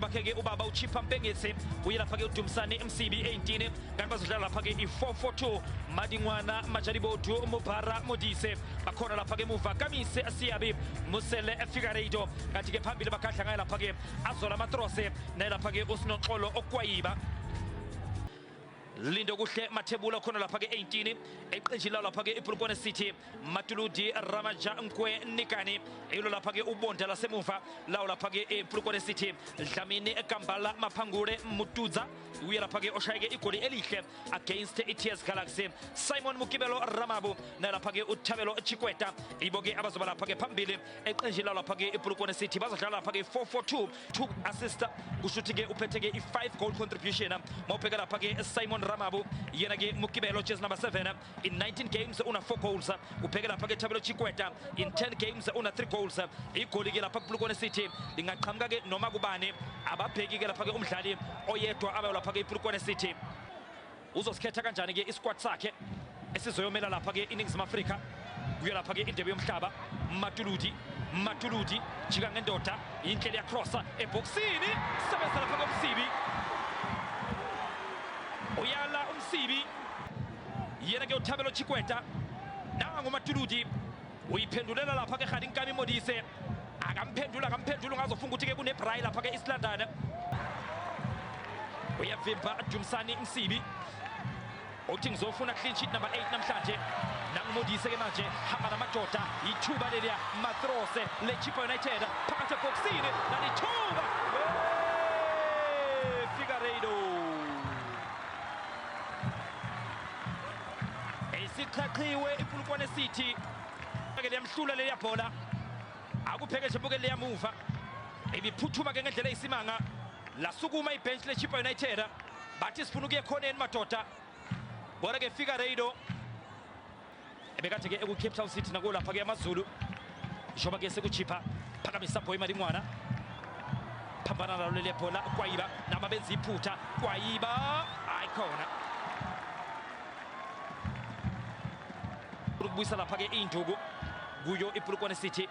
Bakhe ubaba uChipha Mpengetse uyelapha ke uDumsane MCB 18 kanti bazodlala lapha ke i442 Madingwana Majalibodu Mubara Modise bakhona lapha ke muva Kamise Asiyabi Musele Figueiredo kanti ke phambili bakhahla ngaye lapha ke Azola Matrose nalapha ke uSinoxolo Okwayiba Lindo kuhle Mathebula khona lapha ke 18 eqinjila lapha ke iPulukwane City Matuludi Ramaja Nkwe Nikani elo lapha ke ubonda lasemuva lawo lapha ke iPulukwane City Dlamini eKambala Maphangule Mutudza uye lapha ke oshayeke igoli elihle against iTS Galaxy Simon Mukibelo Ramabu nalapha ke uThabelo Chikweta iboke abazoba lapha ke phambili eqinjila lapha ke iPulukwane City bazodlala lapha ke 442 2 assist kushuthi ke uphethe ke i5 goal contribution mawubheka lapha ke Simon Ramabu yena ke Mukibelo jersey number 7 in 19 games una 4 goals ubheke lapha ke Thabelo Chikweta in 10 games una 3 goals igoli ke lapha kuPulukwane City lingaqhamuka ke noma kubani ababheki ke lapha ke umdlali oyedwa abayo lapha ke iPulukwane City uzosikhetha kanjani ke isquad sakhe esizoyomela lapha ke iNingizimu Afrika kuya lapha ke indebe yomhlaba Matuludi jika ngendoda indlela ya cross eboxini sebenza lapha komsibi uyala umsibi yena ke uThabelo Chikweta nangu Matuludi uyiphendulela lapha ke Khadi Nkami Modise akamphendula ngazofunga ukuthi ke kunebrayi lapha ke East London uyavimba Dumsane Msibi uthi ngizofuna clean sheet number 8 namhlanje nangimodise ke manje hamba namadoda ithuba lelia Matrose leChippa United phakathi eboxini nalithuba Figueiredo esiqhaqhiwe iPulukwane City ke liyamhlula leya bhola akupheke jebuke leya muva ebiphuthuma ke ngendlela eyisimanga lasukuma ibench leChippa United bathi sifuna ukuye khoneni madoda bora ke Figueiredo ebekade ke eku-Cape Town City nako lapha ke amaZulu njengoba ke sekuChippa phakamisa boy Madingwana phambana nalo leli bhola Kwayiba nama benza iphutha Kwayiba ayikhona ukubuyisa lapha ke induku kuyo iPulukwane City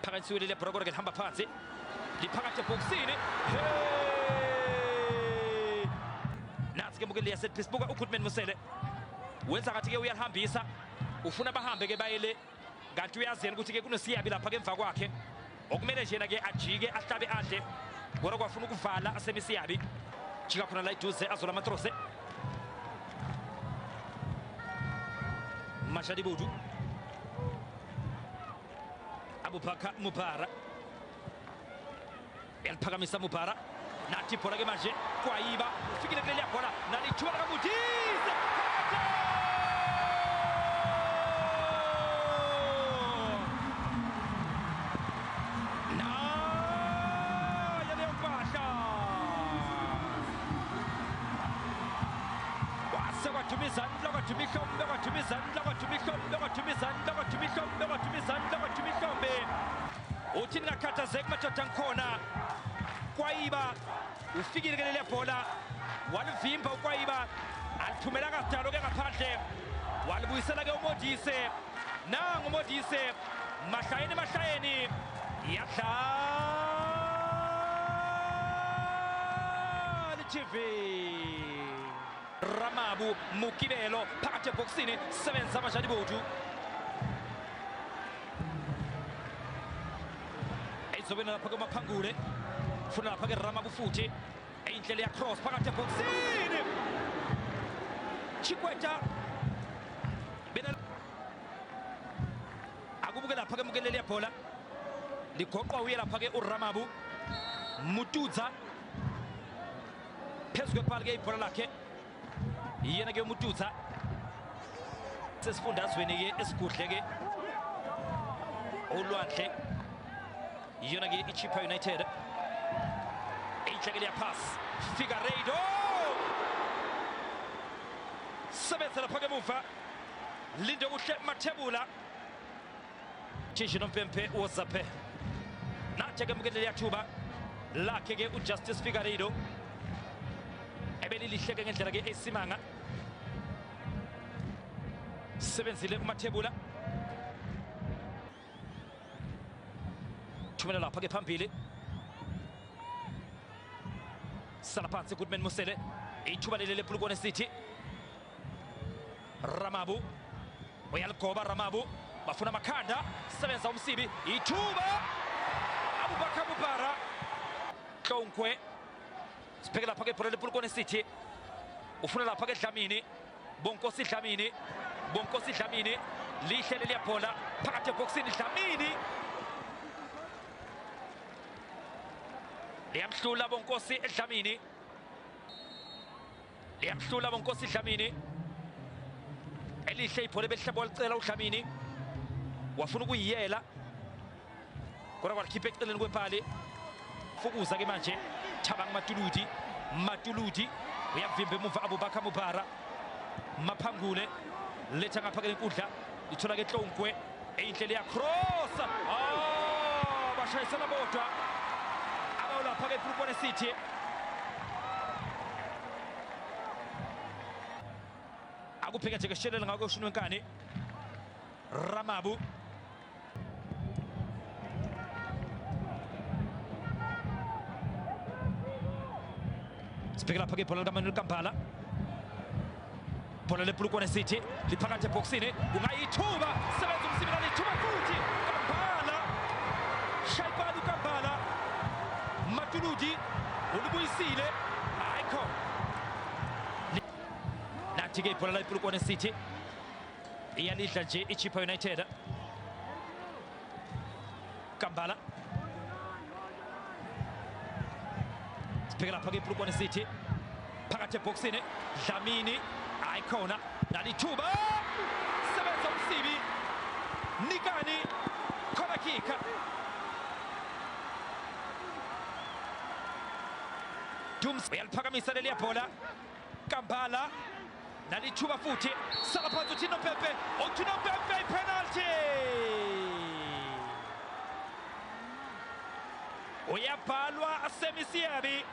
phakathi kwelele bhokora ke hamba phansi liphakathi eboxini nathi ke mukele yaset piece buka uGoodman Musele wenza ngathi ke uyahambisa ufuna bahambe ke bayele kanti uyazena ukuthi ke kunesiyabi lapha ke emva kwakhe okumele njena ke ajike ahlabe adle kodwa kwafuna ukuvala asemisiyabi jika khona la iduze Azola Matrose Majalibodu Abubakar Mubara eliphakamisa Mubara nathi bhola ke manje Kwayiba ufikile kuleli bhola nalithuba kaModise uthi ngakhathazeki madoda ngikhona Kwayiba ufikile kuleli bhola walivimba uKwayiba alithumela kadalo ke ngaphandle walibuyisela ke uModise nangu uModise mahlayeni yadlala TV Ramabu Mukibelo phakathi eboxini sebenza Majalibodu ezobena lapha kuMaphangule funa lapha ke Ramabu futhi indlela ya cross phakathi eboxini Chikweta bena akubuke lapha ke mukelele bhola ligoqwa uye lapha ke uRamabu Mutudza phezulu kwephala ke ibhola lakhe yena ke Mutudza sesifundazweni ke esigudle ke olwandle yena ke iChippa United inhlekele ya pass Figueiredo sebenza lapha ke muva lindo kuhle Mathebula Tshishino Mpempe wozaphe nathi ke mukelele yathuba lakhe ke uJustice Figueiredo ebelilihleke ngendlela ke esimanga sebenzile uMathebula thumela lapha ke phambili sala phansi Goodman Musele, ithuba leli lePolokwane City. Ramabu uyaligoba Ramabu, bafuna Makhanda, sebenza umsibi, ithuba Abubakar Mubara Hlongwe sibheke lapha ke ibhola lePolokwane City, ufuna lapha ke Dlamini, Bonkosi Dlamini, Bonkosi Dlamini, lihle leli yabhola phakathi eboxini, Dlamini liyamhlula Bonkosi Dlamini, liyamhlula Bonkosi Dlamini, elihle ibhola belihlebo licela uDlamini, wafuna ukuyiyela kodwa kwalikhipha eceleni kwepali. Fukuza ke manje Thabang Matuludi, Matuludi uyavimba emuva Abubakar Mubara, Maphangule letha ngapha ke lenkundla, ithola ke Hlongwe eyinhlelo ya cross, bashayisana bodwa abawulapha ke Polokwane City. Akuphika nje ke shelele ngako uShunu Nkani, Ramabu sibheke lapha ke ibhola likaManuel Kambala, ibhola lePolokwane City liphakathi eboxini, kungayithuba sebenza umsibila lithuba futhi Kambala, Shaibani Kambala, Matuludi ulibuyisile, ayikho nathi ke ibhola lePolokwane City iyalidla nje iChippa United. Kambala sibheke lapha ke Polokwane City phakathi eboxini, Dlamini ayikhona nalithuba sebenza umsibi, Nikani khona kika Dums uyaliphakamisa leli yabhola, Kambala nalithuba futhi sala phansi uThino Pepe, uThino Pepe penalty, uyabhalwa Semisiyabi,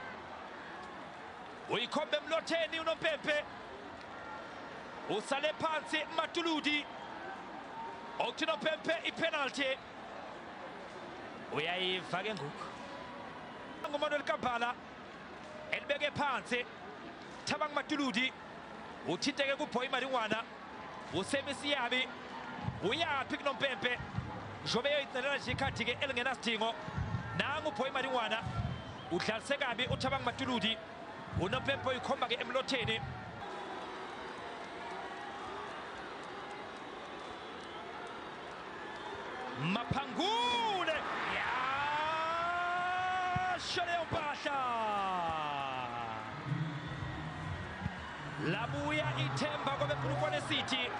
uyikhombe emlotheni uNompempe, usale phansi Matuludi, uThino Pepe ipenalty uyayiva ke ngoku nguManuel Kambala elibeke phansi. Thabang Matuludi uthinteke kuBoy Maringwana, uSemisiyabi uyaphi kuNompempe, njobe yoyicelela nje ikhathi ke elingenasidingo. Nangu uBoy Maringwana udlalise kabi uThabang Matuludi, uNompempe uyikhomba ke emlotheni. Maphangule yasho leyo mpahla, labuya ithemba kwabePolokwane City,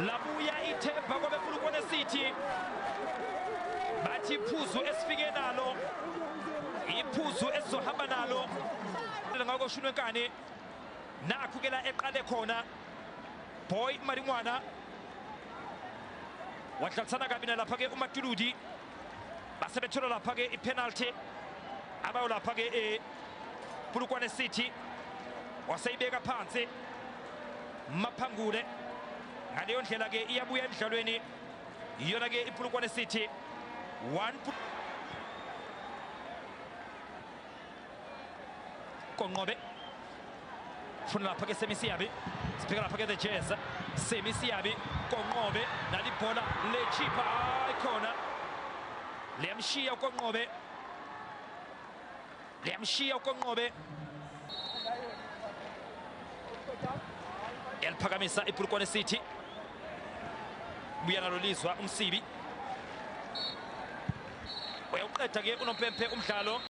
labuya ithemba kwabePolokwane City. Bathi iphuzu esifike nalo, iphuzu esizohamba nalo ngako uShunu Nkani, nakhu ke la eqale khona Boy Maringwana wadlalisana kabi lapha ke uMatuludi, base bethola lapha ke ipenalty abayo lapha ke Polokwane City, waseyibeka phansi Maphangule. Ngaleyo ndlela ke iyabuya emidlalweni iyona ke iPolokwane City 1 Konqobe funa lapha ke Semisiyabi, sibheka lapha ke the Jazz, Semisiyabi Konqobe nalibhola leChippa ayikhona, liyamshiya uKonqobe, liyamshiya uKonqobe, yaliphakamisa iPolokwane City, buya nalo lizwa umsibi uyawuqeda ke uNompempe umdlalo.